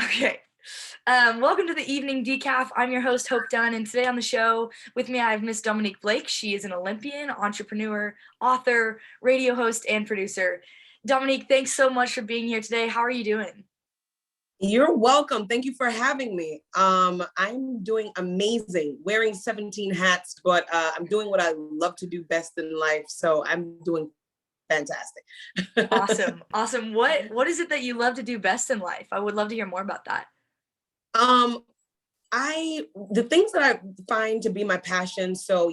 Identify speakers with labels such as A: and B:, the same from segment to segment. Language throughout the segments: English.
A: Okay. Welcome to the evening Decaf. I'm your host, Hope Dunn, and today on the show with me I have Miss Dominique Blake. She is an Olympian, entrepreneur, author, radio host, and producer. Dominique, thanks so much for being here today. How are you doing?
B: You're welcome. Thank you for having me. I'm doing amazing, wearing 17 hats, but I'm doing what I love to do best in life. So I'm doing fantastic.
A: Awesome. What is it that you love to do best in life? I would love to hear more about that.
B: Um, the things that I find to be my passion. So,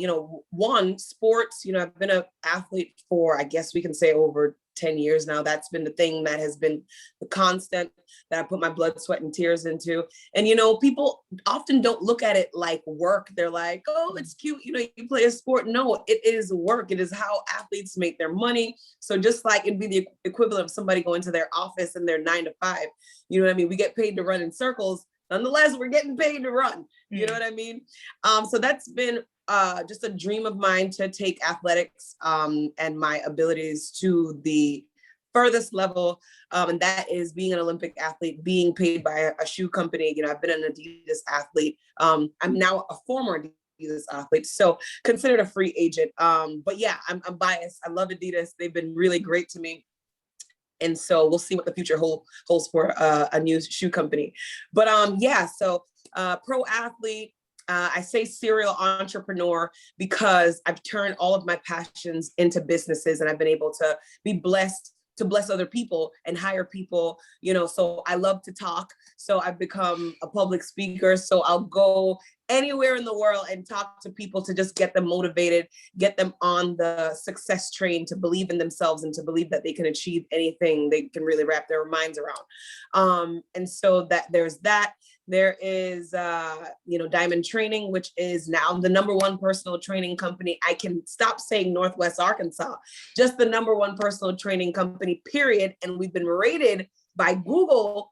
B: one, sports, I've been an athlete for, I guess we can say over 10 years now. That's been the thing that has been the constant that I put my blood, sweat, and tears into. And, people often don't look at it like work. They're like, oh, it's cute. You play a sport. No, it is work. It is how athletes make their money. So just like it'd be the equivalent of somebody going to their office and their 9 to 5, you know what I mean? We get paid to run in circles. Nonetheless, we're getting paid to run. You know what I mean? So that's been just a dream of mine to take athletics and my abilities to the furthest level. And that is being an Olympic athlete, being paid by a shoe company. I've been an Adidas athlete. I'm now a former Adidas athlete, so considered a free agent. But yeah, I'm biased. I love Adidas. They've been really great to me. And so we'll see what the future holds for a new shoe company. But so pro athlete, I say serial entrepreneur because I've turned all of my passions into businesses, and I've been able to be blessed to bless other people and hire people, so I love to talk. So I've become a public speaker. So I'll go anywhere in the world and talk to people to just get them motivated, get them on the success train, to believe in themselves and to believe that they can achieve anything they can really wrap their minds around. And so that there's that. There is, Diamond Training, which is now the #1 personal training company. I can stop saying Northwest Arkansas, just the #1 personal training company, period. And we've been rated by Google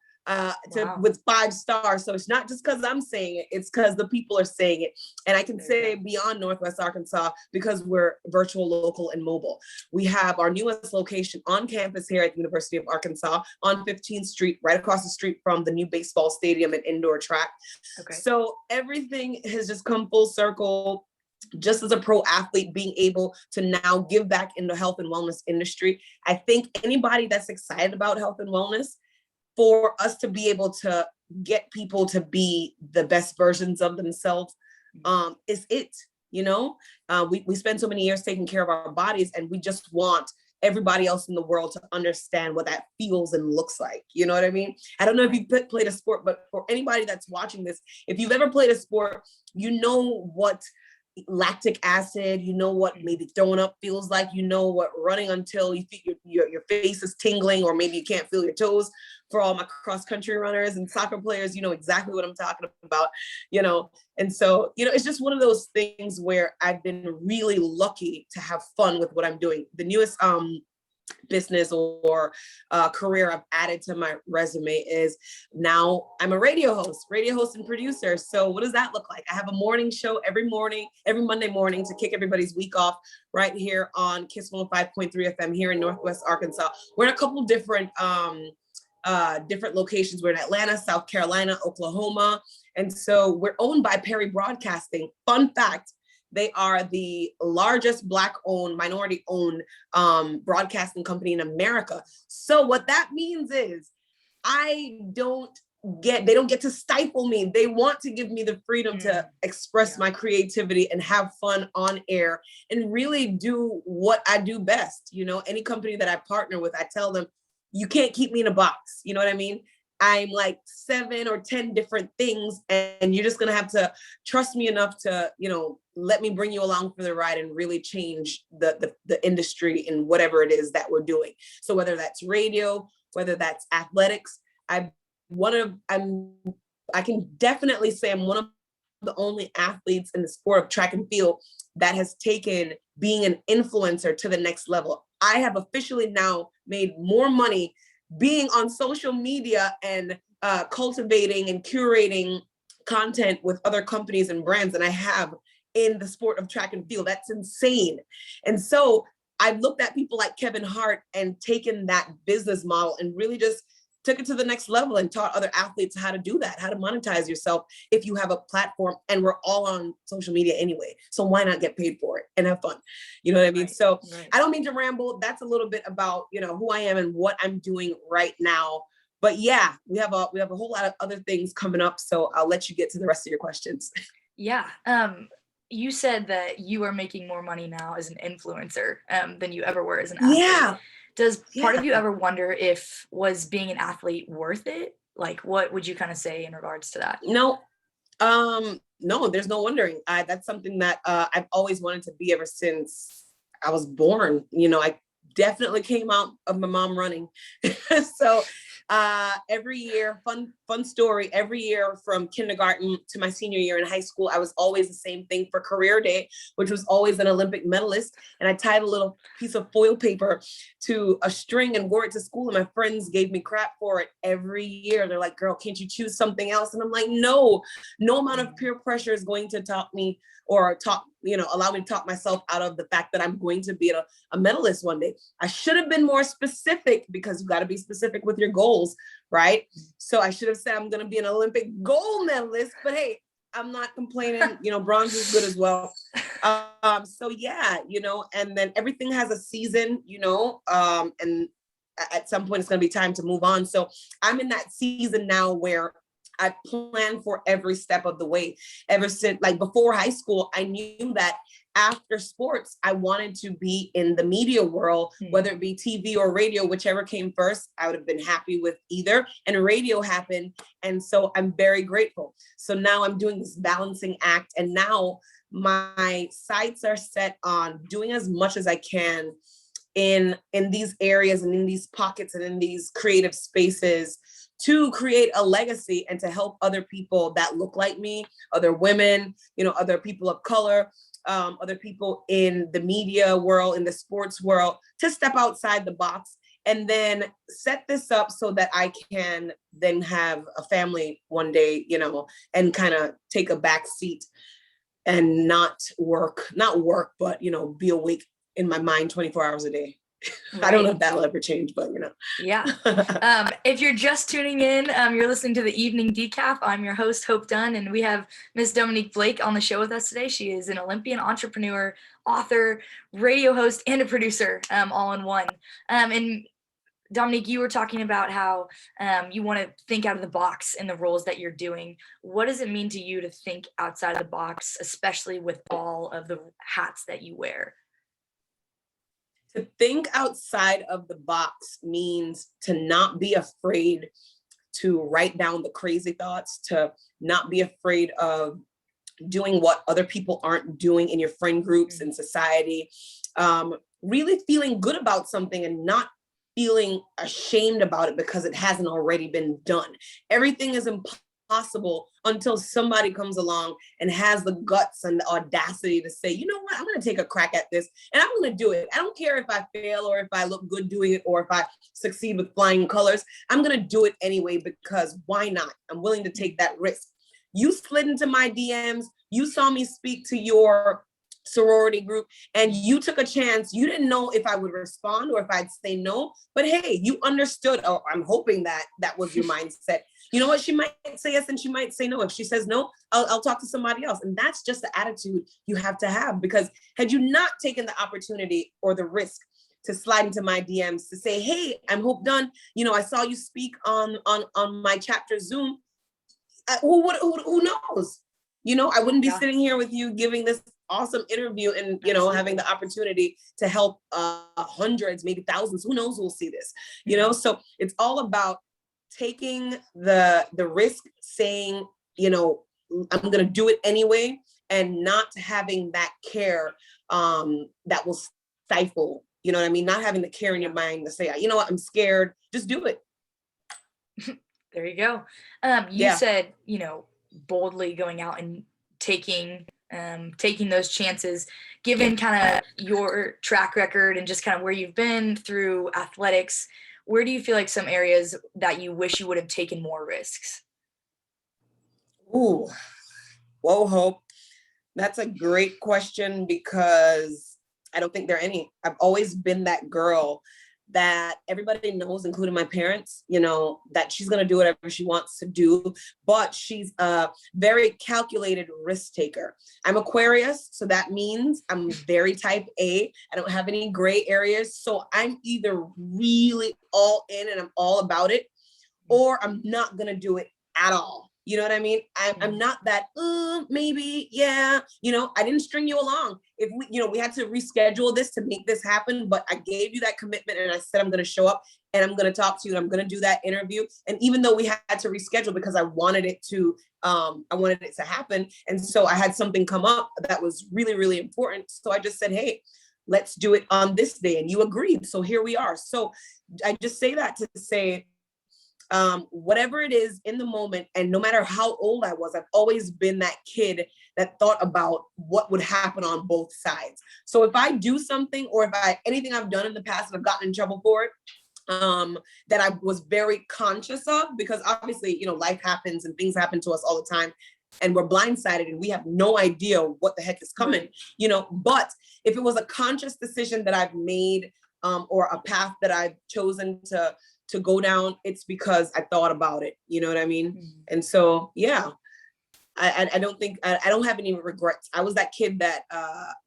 B: with 5 stars. So it's not just because I'm saying it, it's because the people are saying it. And I can say beyond Northwest Arkansas because we're virtual, local, and mobile. We have our newest location on campus here at the University of Arkansas on 15th Street, right across the street from the new baseball stadium and indoor track. Okay. So everything has just come full circle. Just as a pro athlete, being able to now give back in the health and wellness industry. I think anybody that's excited about health and wellness, for us to be able to get people to be the best versions of themselves is it. We spend so many years taking care of our bodies, and we just want everybody else in the world to understand what that feels and looks like. You know what I mean? I don't know if you've played a sport, but for anybody that's watching this, if you've ever played a sport, you know what lactic acid, what maybe throwing up feels like, what running until you feel your face is tingling, or maybe you can't feel your toes. For all my cross country runners and soccer players, you know exactly what I'm talking about, and so, it's just one of those things where I've been really lucky to have fun with what I'm doing. The newest business or career I've added to my resume is now I'm a radio host and producer. So what does that look like? I have a morning show every Monday morning to kick everybody's week off right here on KISS 105.3 FM here in Northwest Arkansas. We're in a couple different locations. We're in Atlanta, South Carolina, Oklahoma. And so we're owned by Perry Broadcasting. Fun fact, they are the largest Black-owned, minority-owned broadcasting company in America. So what that means is they don't get to stifle me. They want to give me the freedom to express my creativity and have fun on air and really do what I do best. Any company that I partner with, I tell them, you can't keep me in a box. You know what I mean? I'm like 7 or 10 different things, and you're just going to have to trust me enough to, let me bring you along for the ride and really change the industry in whatever it is that we're doing. So whether that's radio, whether that's athletics, I can definitely say I'm one of the only athletes in the sport of track and field that has taken being an influencer to the next level. I have officially now made more money being on social media and cultivating and curating content with other companies and brands than I have in the sport of track and field. That's insane. And so I've looked at people like Kevin Hart and taken that business model and really just took it to the next level and taught other athletes how to do that, how to monetize yourself if you have a platform, and we're all on social media anyway. So why not get paid for it and have fun? You know what I mean?
A: Right,
B: So
A: right.
B: I don't mean to ramble. That's a little bit about, who I am and what I'm doing right now. But yeah, we have a whole lot of other things coming up. So I'll let you get to the rest of your questions.
A: Yeah. You said that you are making more money now as an influencer than you ever were as an athlete.
B: Yeah.
A: Does part of you ever wonder if was being an athlete worth it? Like, what would you kind of say in regards to that?
B: No, no, there's no wondering. That's something that I've always wanted to be ever since I was born. I definitely came out of my mom running. So every year, fun story, every year from kindergarten to my senior year in high school, I was always the same thing for career day, which was always an Olympic medalist. And I tied a little piece of foil paper to a string and wore it to school. And my friends gave me crap for it every year. They're like, girl, can't you choose something else? And I'm like, no amount of peer pressure is going to talk me or allow me to talk myself out of the fact that I'm going to be a medalist one day. I should have been more specific, because you got to be specific with your goals, right? So I should have said I'm going to be an Olympic gold medalist, but hey, I'm not complaining. Bronze is good as well. So yeah, and then everything has a season, and at some point it's going to be time to move on. So I'm in that season now where I plan for every step of the way. Ever since, like, before high school, I knew that after sports, I wanted to be in the media world, whether it be TV or radio, whichever came first. I would have been happy with either. And radio happened. And so I'm very grateful. So now I'm doing this balancing act. And now my sights are set on doing as much as I can in these areas and in these pockets and in these creative spaces, to create a legacy and to help other people that look like me, other women, other people of color, other people in the media world, in the sports world, to step outside the box and then set this up so that I can then have a family one day, and kind of take a back seat and not work, but, be awake in my mind 24 hours a day. Right. I don't know if that'll ever change, but
A: Yeah. If you're just tuning in, you're listening to the Evening Decaf. I'm your host, Hope Dunn, and we have Miss Dominique Blake on the show with us today. She is an Olympian, entrepreneur, author, radio host, and a producer, all in one. And Dominique, you were talking about how you want to think out of the box in the roles that you're doing. What does it mean to you to think outside of the box, especially with all of the hats that you wear?
B: To think outside of the box means to not be afraid to write down the crazy thoughts, to not be afraid of doing what other people aren't doing in your friend groups and society, really feeling good about something and not feeling ashamed about it because it hasn't already been done. Everything is impossible until somebody comes along and has the guts and the audacity to say, you know what, I'm going to take a crack at this and I'm going to do it. I don't care if I fail or if I look good doing it or if I succeed with flying colors. I'm going to do it anyway, because why not? I'm willing to take that risk. You slid into my DMs. You saw me speak to your sorority group and you took a chance. You didn't know if I would respond or if I'd say no, but hey, you understood. Oh, I'm hoping that was your mindset. You know what? She might say yes and she might say no. If she says no, I'll talk to somebody else. And that's just the attitude you have to have, because had you not taken the opportunity or the risk to slide into my DMs to say, hey, I'm Hope Dunn. I saw you speak on my chapter Zoom. Who knows? I wouldn't be sitting here with you giving this awesome interview and, Absolutely. Having the opportunity to help hundreds, maybe thousands, who knows who'll see this, So it's all about taking the risk, saying, I'm going to do it anyway, and not having that care that will stifle, you know what I mean? Not having the care in your mind to say, you know what, I'm scared, just do it.
A: There you go. You said, boldly going out and taking those chances, given kind of your track record and just kind of where you've been through athletics. Where do you feel like some areas that you wish you would have taken more risks?
B: Ooh, whoa, Hope. That's a great question, because I don't think there are any. I've always been that girl that everybody knows, including my parents, you know, that she's going to do whatever she wants to do, but she's a very calculated risk taker. I'm Aquarius, so that means I'm very type A. I don't have any gray areas. So I'm either really all in and I'm all about it, or I'm not going to do it at all. You know what I mean? I'm not that, maybe, yeah, you know, I didn't string you along. If we, you know, we had to reschedule this to make this happen, but I gave you that commitment and I said, I'm going to show up and I'm going to talk to you and I'm going to do that interview. And even though we had to reschedule because I wanted it to happen. And so I had something come up that was really, really important. So I just said, hey, let's do it on this day. And you agreed. So here we are. So I just say that to say, whatever it is in the moment, and no matter how old I was, I've always been that kid that thought about what would happen on both sides. So if I do something, or if anything I've done in the past and I've gotten in trouble for it, that I was very conscious of, because obviously, you know, life happens and things happen to us all the time, and we're blindsided and we have no idea what the heck is coming, you know. But if it was a conscious decision that I've made, or a path that I've chosen to go down, it's because I thought about it. You know what I mean? Mm-hmm. And so, yeah, I don't think, I don't have any regrets. I was that kid that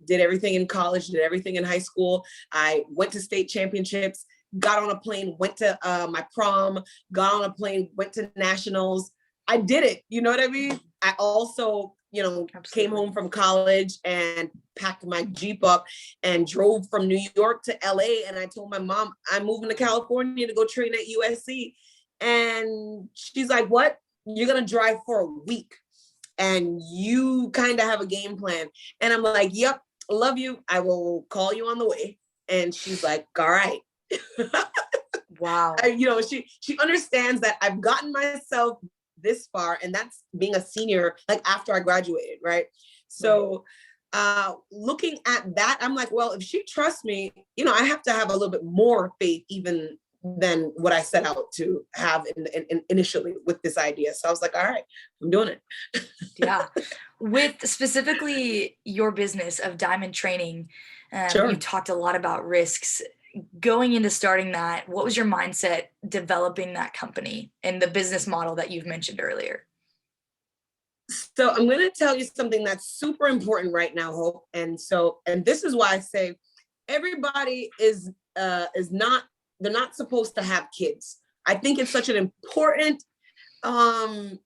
B: did everything in college, did everything in high school. I went to state championships, got on a plane, went to my prom, got on a plane, went to nationals. I did it. You know what I mean? I also, you know, Absolutely. Came home from college and packed my Jeep up and drove from New York to LA. And I told my mom, I'm moving to California to go train at USC. And she's like, what? You're going to drive for a week and you kind of have a game plan. And I'm like, yep, love you. I will call you on the way. And she's like, all right.
A: Wow.
B: You know, she understands that I've gotten myself this far, and that's being a senior, like after I graduated, right? So looking at that, I'm like, well, if she trusts me, you know, I have to have a little bit more faith even than what I set out to have initially with this idea. So I was like, all right, I'm doing it.
A: Yeah. With specifically your business of diamond training,
B: Sure.
A: You talked a lot about risks. Going into starting that, what was your mindset developing that company and the business model that you've mentioned earlier?
B: So I'm going to tell you something that's super important right now, Hope. And this is why I say everybody is not, they're not supposed to have kids. I think it's such an important role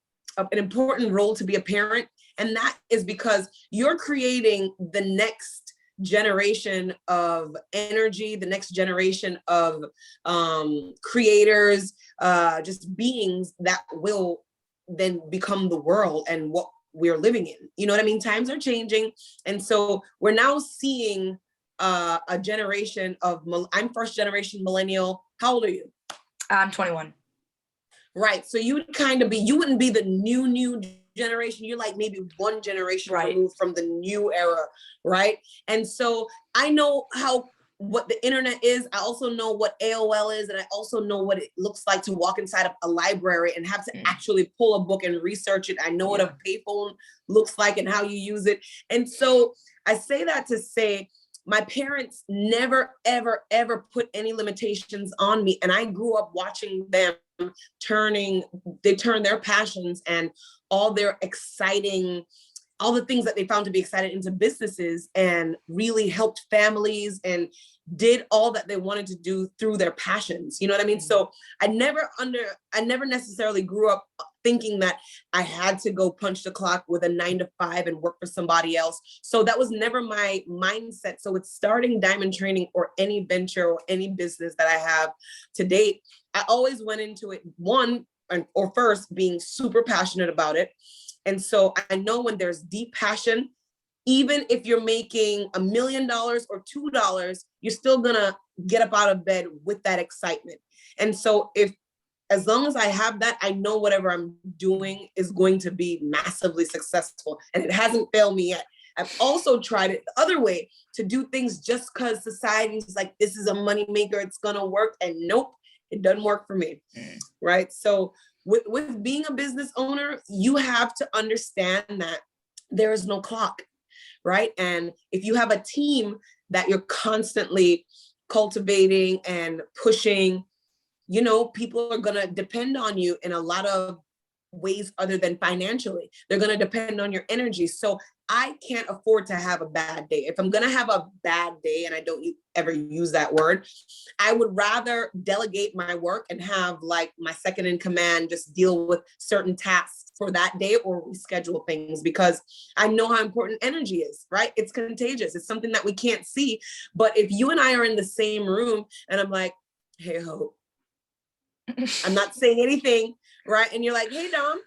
B: to be a parent. And that is because you're creating the next generation of energy, the next generation of creators, just beings that will then become the world and what we're living in. You know what I mean? Times are changing. And so we're now seeing a generation of, I'm first generation millennial. How old are you?
A: I'm 21.
B: Right. So you would kind of be, you wouldn't be the new generation. You're like maybe one generation removed from the new era. Right. And so I know what the internet is. I also know what AOL is. And I also know what it looks like to walk inside of a library and have to actually pull a book and research it. I know what a payphone looks like and how you use it. And so I say that to say, my parents never, ever, ever put any limitations on me. And I grew up watching them turn their passions and all their exciting, all the things that they found to be exciting into businesses, and really helped families and did all that they wanted to do through their passions. You know what I mean? So I never necessarily grew up thinking that I had to go punch the clock with a 9 to 5 and work for somebody else. So that was never my mindset. So with starting diamond training or any venture or any business that I have to date, I always went into it first being super passionate about it. And so I know when there's deep passion, even if you're making $1 million or $2, you're still gonna get up out of bed with that excitement. And so as long as I have that, I know whatever I'm doing is going to be massively successful, and it hasn't failed me yet. I've also tried it the other way, to do things just because society's like, this is a moneymaker, it's gonna work, and nope, it doesn't work for me, right? So with being a business owner, you have to understand that there is no clock, right? And if you have a team that you're constantly cultivating and pushing, you know, people are going to depend on you in a lot of ways other than financially. They're going to depend on your energy. So I can't afford to have a bad day. If I'm going to have a bad day, and I don't ever use that word, I would rather delegate my work and have like my second in command just deal with certain tasks for that day or reschedule things, because I know how important energy is, right? It's contagious. It's something that we can't see. But if you and I are in the same room and I'm like, hey, Hope, I'm not saying anything, right? And you're like, hey, Dom,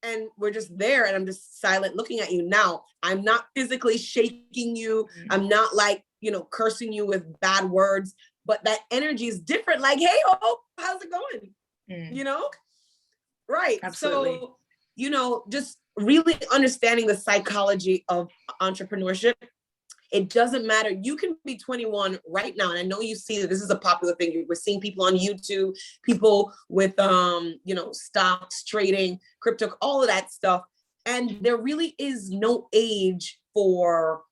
B: and we're just there and I'm just silent looking at you. Now, I'm not physically shaking you. I'm not like, you know, cursing you with bad words, but that energy is different. Like, hey, Hope, how's it going? You know? Right.
A: Absolutely.
B: So, you know, just really understanding the psychology of entrepreneurship. It doesn't matter. You can be 21 right now. And I know you see that this is a popular thing. We're seeing people on YouTube, people with, you know, stocks, trading, crypto, all of that stuff. And there really is no age for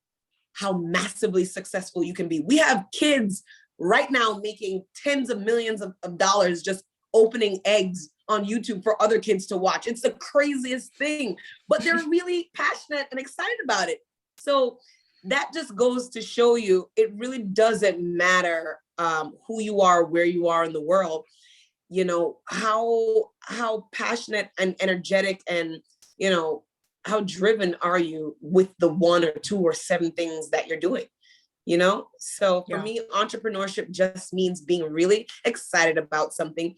B: how massively successful you can be. We have kids right now making tens of millions of dollars just opening eggs on YouTube for other kids to watch. It's the craziest thing, but they're really passionate and excited about it. So that just goes to show you, it really doesn't matter who you are, where you are in the world, you know, how passionate and energetic and, you know, how driven are you with the 1 or 2 or 7 things that you're doing, you know? So for me, entrepreneurship just means being really excited about something,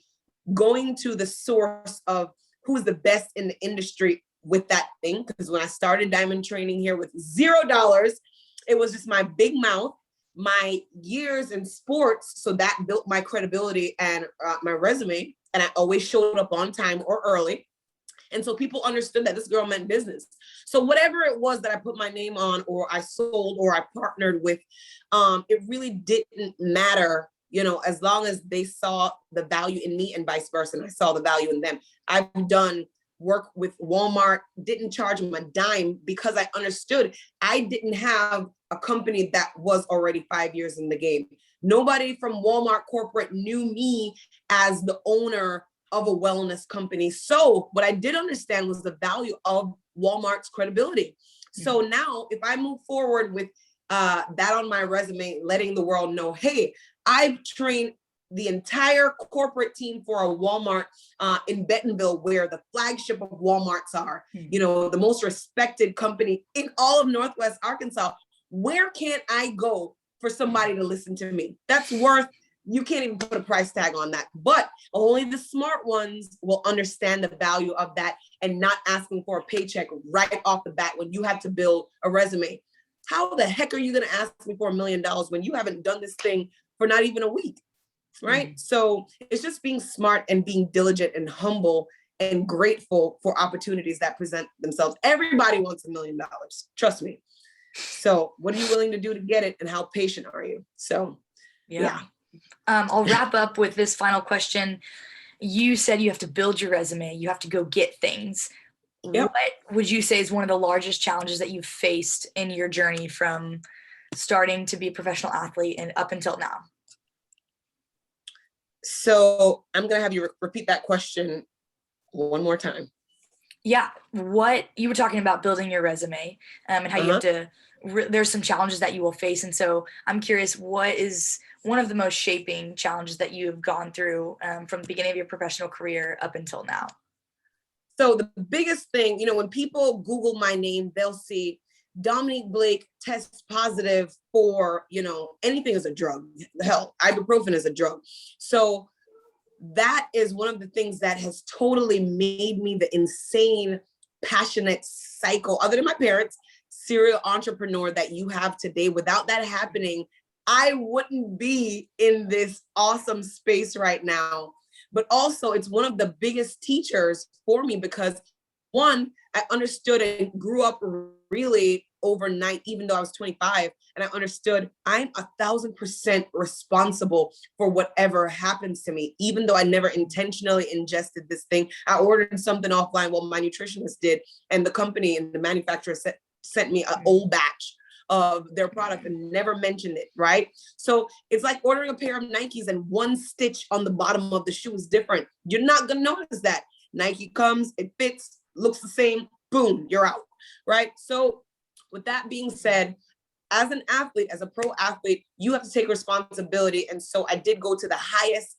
B: going to the source of who's the best in the industry with that thing. Because when I started diamond training here with $0, it was just my big mouth, my years in sports. So that built my credibility and my resume. And I always showed up on time or early. And so people understood that this girl meant business. So whatever it was that I put my name on, or I sold, or I partnered with, it really didn't matter, you know, as long as they saw the value in me and vice versa. And I saw the value in them. I've done work with Walmart, didn't charge them a dime because I understood I didn't have a company that was already 5 years in the game. Nobody from Walmart corporate knew me as the owner of a wellness company. So what I did understand was the value of Walmart's credibility. So now if I move forward with that on my resume, letting the world know, hey, I've trained the entire corporate team for a Walmart in Bentonville, where the flagship of Walmarts are, you know, the most respected company in all of Northwest Arkansas. Where can't I go for somebody to listen to me? That's worth, you can't even put a price tag on that, but only the smart ones will understand the value of that and not asking for a paycheck right off the bat when you have to build a resume. How the heck are you going to ask me for $1 million when you haven't done this thing for not even a week? Right. So it's just being smart and being diligent and humble and grateful for opportunities that present themselves. Everybody wants $1 million. Trust me. So what are you willing to do to get it? And how patient are you? So, yeah.
A: I'll wrap up with this final question. You said you have to build your resume. You have to go get things. Yep. What would you say is one of the largest challenges that you've faced in your journey from starting to be a professional athlete and up until now?
B: So I'm going to have you repeat that question one more time.
A: Yeah. What you were talking about building your resume and how you have to, there's some challenges that you will face. And so I'm curious, what is one of the most shaping challenges that you have gone through from the beginning of your professional career up until now?
B: So the biggest thing, you know, when people Google my name, they'll see Dominique Blake tests positive for, you know, anything is a drug. Hell, ibuprofen is a drug. So that is one of the things that has totally made me the insane, passionate psycho, other than my parents, serial entrepreneur that you have today. Without that happening, I wouldn't be in this awesome space right now. But also it's one of the biggest teachers for me because one, I understood and grew up really overnight, even though I was 25, and I understood I'm 1,000% responsible for whatever happens to me, even though I never intentionally ingested this thing. I ordered something offline, well, my nutritionist did, and the company and the manufacturer sent me an old batch of their product and never mentioned it, right? So it's like ordering a pair of Nikes and one stitch on the bottom of the shoe is different. You're not gonna notice that. Nike comes, it fits, looks the same, boom, you're out, right? So with that being said, as an athlete, as a pro athlete, you have to take responsibility. And so I did go to the highest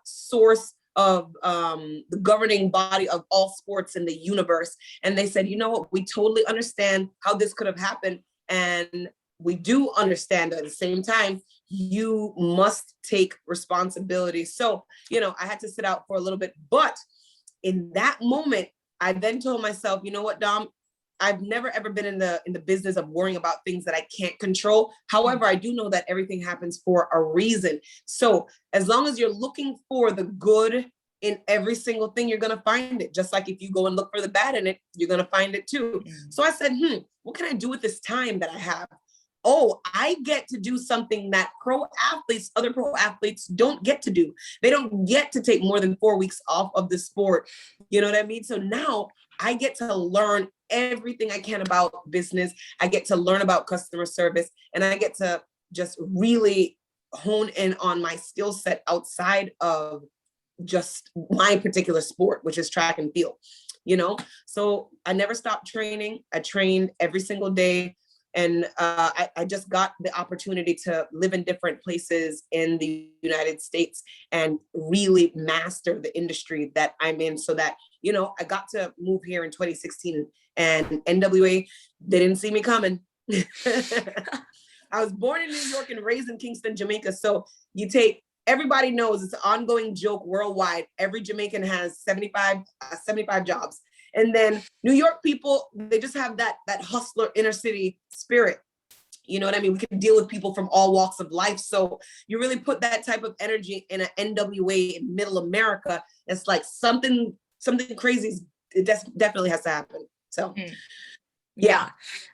B: source of the governing body of all sports in the universe. And they said, you know what, we totally understand how this could have happened. And we do understand at the same time, you must take responsibility. So, I had to sit out for a little bit, but in that moment, I then told myself, you know what, Dom, I've never ever been in the business of worrying about things that I can't control. However, I do know that everything happens for a reason. So as long as you're looking for the good in every single thing, you're going to find it. Just like if you go and look for the bad in it, you're going to find it too. So I said, what can I do with this time that I have? Oh, I get to do something that other pro athletes don't get to do. They don't get to take more than 4 weeks off of the sport. You know what I mean? So now I get to learn everything I can about business. I get to learn about customer service, and I get to just really hone in on my skill set outside of just my particular sport, which is track and field, So I never stopped training. I trained every single day. And I just got the opportunity to live in different places in the United States and really master the industry that I'm in, so that, I got to move here in 2016, and NWA, they didn't see me coming. I was born in New York and raised in Kingston, Jamaica. So everybody knows it's an ongoing joke worldwide. Every Jamaican has 75 jobs. And then New York people, they just have that hustler inner city spirit. You know what I mean? We can deal with people from all walks of life. So you really put that type of energy in an NWA in middle America. It's like something crazy. It definitely has to happen. So
A: yeah.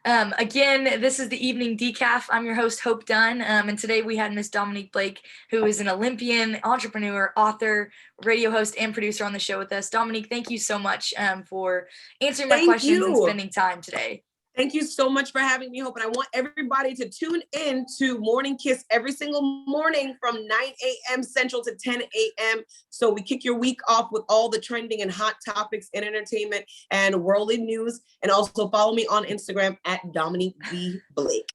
A: Again, this is the Evening Decaf. I'm your host, Hope Dunn. And today we had Miss Dominique Blake, who is an Olympian, entrepreneur, author, radio host, and producer on the show with us. Dominique, thank you so much for answering my questions and spending time today.
B: Thank you so much for having me, Hope. And I want everybody to tune in to Morning Kiss every single morning from 9 a.m. Central to 10 a.m. So we kick your week off with all the trending and hot topics in entertainment and worldly news. And also follow me on Instagram at Dominique B. Blake.